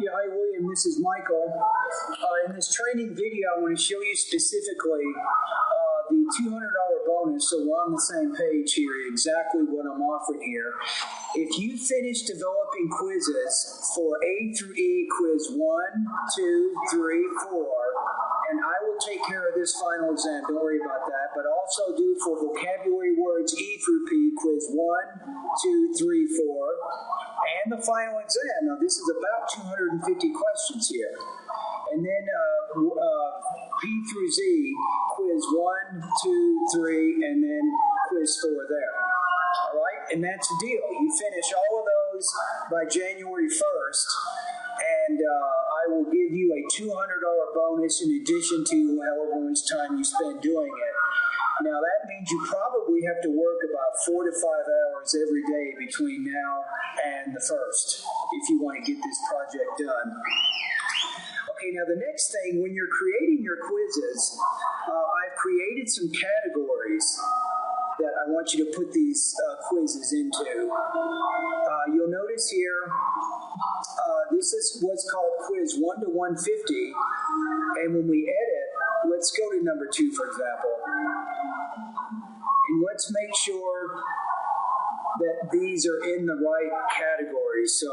Yeah, hi William, this is Michael. In this training video, I want to show you specifically the $200 bonus, so we're on the same page here, exactly what I'm offering here. If you finish developing quizzes for A through E, quiz 1, 2, 3, 4, and I will take care of this final exam, don't worry about that, but also do for vocabulary words E through P, quiz 1, 2, 3, 4, and the final exam. Now this is about 250 questions here. And then P through Z, quiz 1, 2, 3, and then quiz 4 there. All right, and that's the deal. You finish all of those by January 1st, and I will give you a $200 bonus in addition to however much time you spend doing it. Now that means you probably have to work about 4 to 5 hours every day between now and the 1st if you want to get this project done. Okay, now the next thing, when you're creating your quizzes, I've created some categories that I want you to put these quizzes into. You'll notice here, this is what's called quiz 1 to 150, and when we edit, let's go to number 2, for example, and let's make sure that these are in the right category. So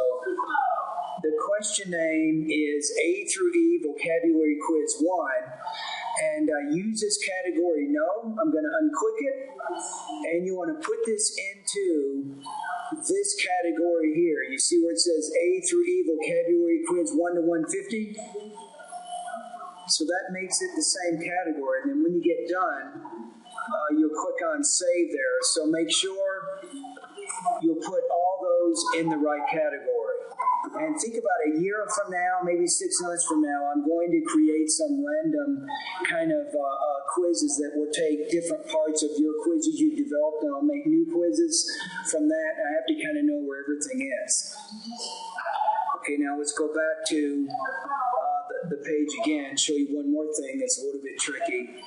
the question name is A through E vocabulary quiz 1, and use this category no. I'm going to unclick it, and you want to put this into this category here. You see where it says A through E vocabulary quiz 1 to 150? So that makes it the same category, and then when you get done, you'll click on save there. So make sure you'll put all those in the right category. And think about a year from now, maybe 6 months from now, I'm going to create some random kind of quizzes that will take different parts of your quizzes you developed, and I'll make new quizzes from that. I have to kind of know where everything is. Okay, now let's go back to the page again, show you one more thing that's a little bit tricky.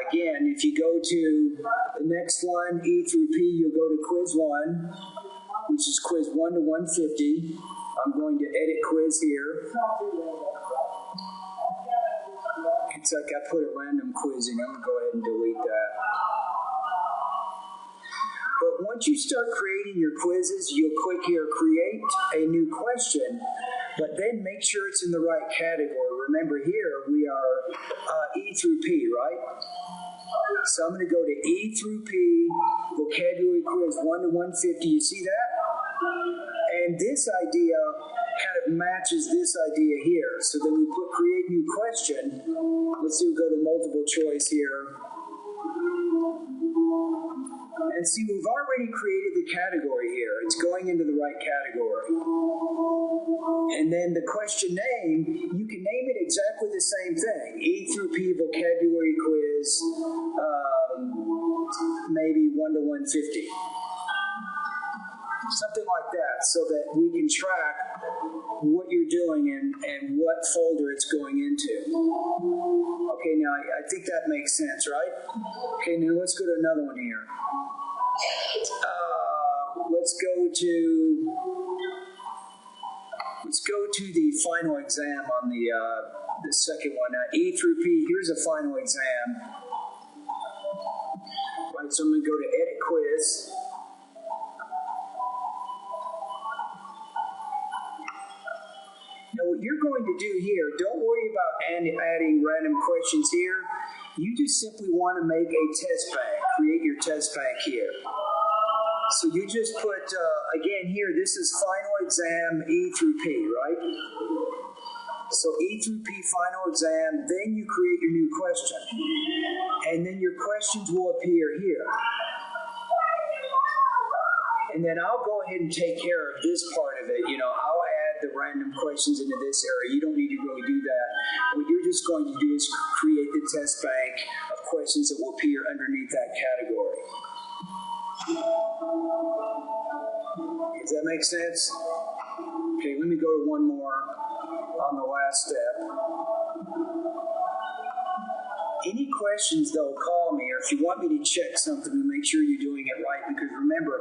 Again, if you go to the next one, E through P, you'll go to quiz 1, which is quiz 1 to 150. I'm going to edit quiz here. It's like I put a random quiz in. I'm going to go ahead and delete that. But once you start creating your quizzes, you'll click here, create a new question, but then make sure it's in the right category. Remember here, we are E through P, right? So I'm going to go to E through P, vocabulary quiz 1 to 150. You see that? And this idea kind of matches this idea here. So then we put create new question. Let's see, we'll go to multiple choice here. And see, we've already created the category here. It's going into the right category. And then the question name, you can name it exactly the same thing. E through P vocabulary quiz, maybe 1 to 150. Something like that, so that we can track what you're doing and what folder it's going into. Okay, now I think that makes sense, right? Okay, now let's go to another one here. Let's go to the final exam on the second one. E through P, here's a final exam. Right, so I'm going to go to edit quiz. Now what you're going to do here, don't worry about adding random questions here. You just simply want to make a test bank, create your test bank here. So you just put, again here, this is final exam E through P, right? So E through P final exam, then you create your new question. And then your questions will appear here. And then I'll go ahead and take care of this part of it. You know, I'll add the random questions into this area. You don't need to really do that. What you're just going to do is create the test bank of questions that will appear underneath that category. Does that make sense? Okay, let me go to one more on the last step. Any questions, though, call me, or if you want me to check something to make sure you're doing it right, because remember,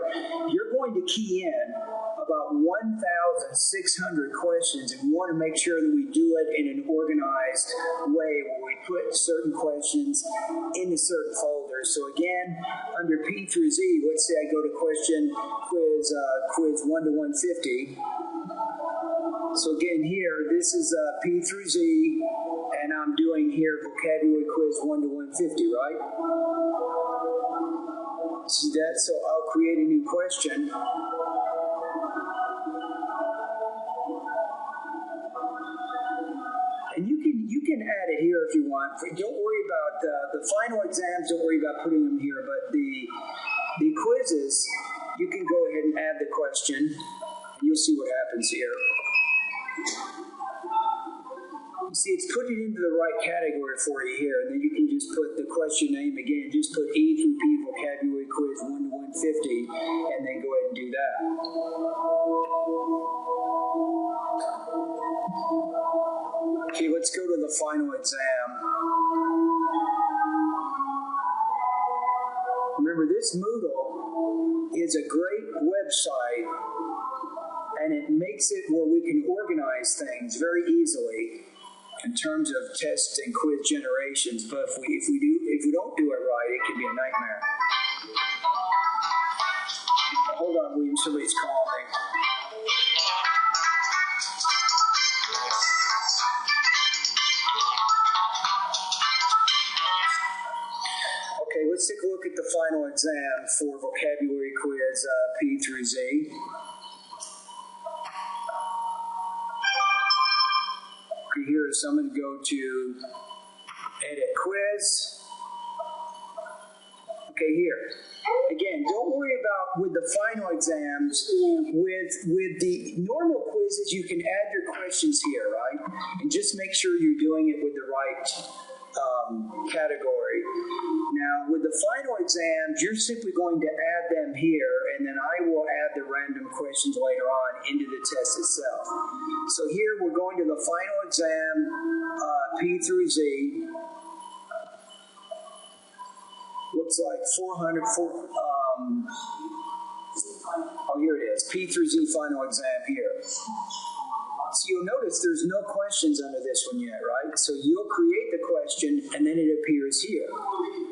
you're going to key in about 1 1,600 questions, and we want to make sure that we do it in an organized way where we put certain questions into certain folders. So again, under P through Z, let's say I go to quiz 1 to 150. So again here, this is P through Z, and I'm doing here vocabulary quiz 1 to 150, right? See that? So I'll create a new question. And you can add it here if you want. Don't worry about the final exams. Don't worry about putting them here. But the quizzes, you can go ahead and add the question. And you'll see what happens here. You see, it's put it into the right category for you here. And then you can just put the question name again. Just put E through P vocabulary quiz 1 to 150, and then go ahead and do that. Okay, let's go to the final exam. Remember, this Moodle is a great website, and it makes it where we can organize things very easily in terms of test and quiz generations. But if we don't do it right, it can be a nightmare. Hold on, William, somebody's calling me. Okay, let's take a look at the final exam for vocabulary quiz P through Z. Okay, here, so I'm going to go to edit quiz. Okay, here. Again, don't worry about with the final exams, with the normal quizzes, you can add your questions here, right? And just make sure you're doing it with the right category. Now, with the final exams, you're simply going to add them here, and then I will add the random questions later on into the test itself. So here we're going to the final exam, P through Z. Looks like 400, oh, here it is, P through Z final exam here. So you'll notice there's no questions under this one yet, right? So you'll create the question, and then it appears here.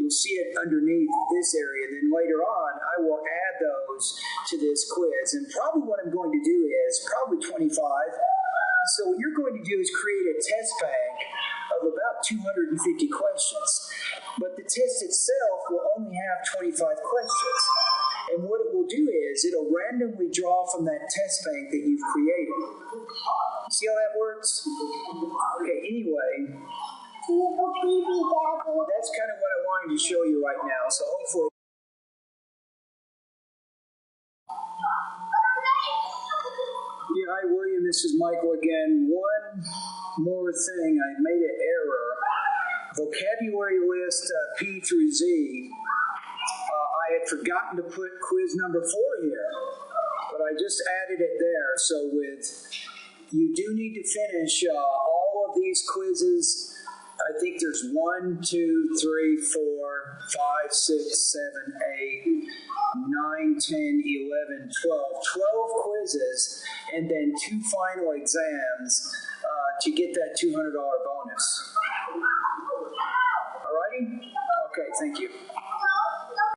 You'll see it underneath this area. Then later on, I will add those to this quiz. And probably what I'm going to do is probably 25. So what you're going to do is create a test bank of about 250 questions. But the test itself will only have 25 questions. And what it will do is it'll randomly draw from that test bank that you've created. See how that works? Okay, anyway, that's kind of what I wanted to show you right now. So hopefully, yeah, hi William, this is Michael again. One more thing, I made an error. Vocabulary list P through Z. I had forgotten to put quiz number 4 here, but I just added it there. So you do need to finish all of these quizzes. I think there's 1, 2, 3, 4, 5, 6, 7, 8, 9, 10, 11, 12. 12 quizzes, and then 2 final exams to get that $200 bonus. Alrighty? Okay, thank you.